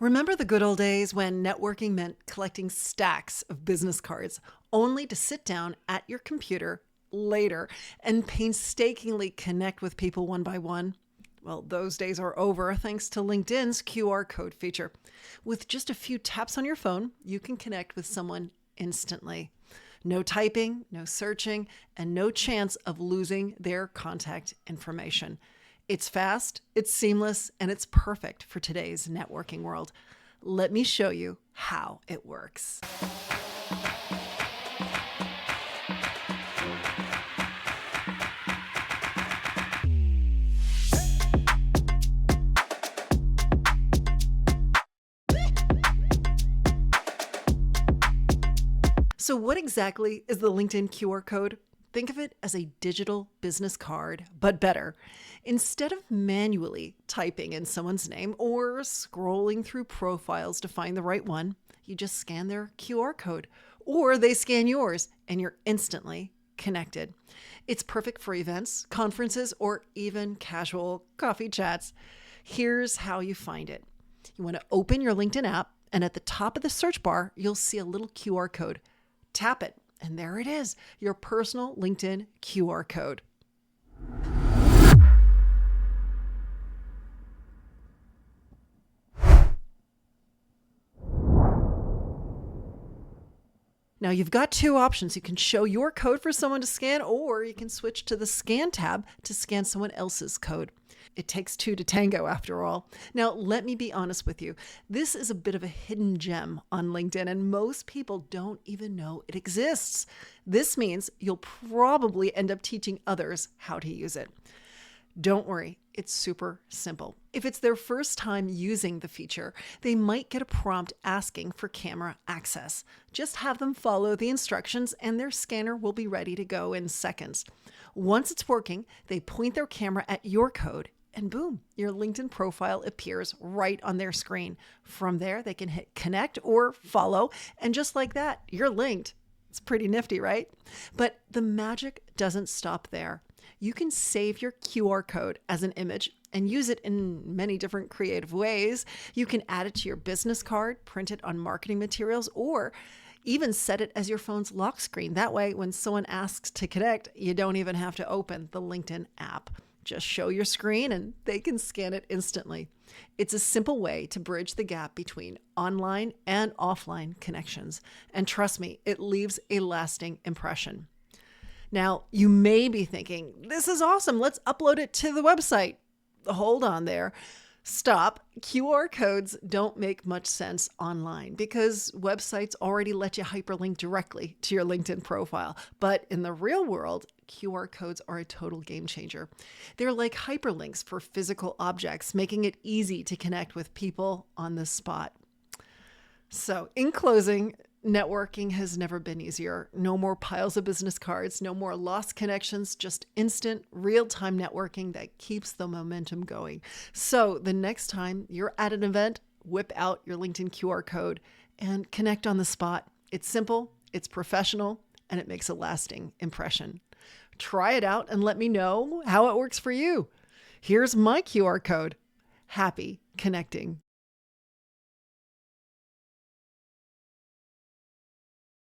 Remember the good old days when networking meant collecting stacks of business cards only to sit down at your computer later and painstakingly connect with people one by one? Well, those days are over thanks to LinkedIn's QR code feature. With just a few taps on your phone, you can connect with someone instantly. No typing, no searching, and no chance of losing their contact information. It's fast, it's seamless, and it's perfect for today's networking world. Let me show you how it works. So what exactly is the LinkedIn QR code? Think of it as a digital business card, but better. Instead of manually typing in someone's name or scrolling through profiles to find the right one, you just scan their QR code, or they scan yours and you're instantly connected. It's perfect for events, conferences, or even casual coffee chats. Here's how you find it. You want to open your LinkedIn app, and at the top of the search bar, you'll see a little QR code. Tap it, and there it is, your personal LinkedIn QR code. Now you've got two options. You can show your code for someone to scan, or you can switch to the Scan tab to scan someone else's code. It takes two to tango, after all. Now, let me be honest with you. This is a bit of a hidden gem on LinkedIn, and most people don't even know it exists. This means you'll probably end up teaching others how to use it. Don't worry, it's super simple. If it's their first time using the feature, they might get a prompt asking for camera access. Just have them follow the instructions and their scanner will be ready to go in seconds. Once it's working, they point their camera at your code and boom, your LinkedIn profile appears right on their screen. From there, they can hit connect or follow, and just like that, you're linked. It's pretty nifty, right? But the magic doesn't stop there. You can save your QR code as an image and use it in many different creative ways. You can add it to your business card, print it on marketing materials, or even set it as your phone's lock screen. That way, when someone asks to connect, you don't even have to open the LinkedIn app. Just show your screen and they can scan it instantly. It's a simple way to bridge the gap between online and offline connections. And trust me, it leaves a lasting impression. Now, you may be thinking, this is awesome. Let's upload it to the website. Hold on there. Stop. QR codes don't make much sense online because websites already let you hyperlink directly to your LinkedIn profile. But in the real world, QR codes are a total game changer. They're like hyperlinks for physical objects, making it easy to connect with people on the spot. So in closing, networking has never been easier. No more piles of business cards, no more lost connections, just instant, real-time networking that keeps the momentum going. So the next time you're at an event, whip out your LinkedIn QR code and connect on the spot. It's simple, it's professional, and it makes a lasting impression. Try it out and let me know how it works for you. Here's my QR code. Happy connecting.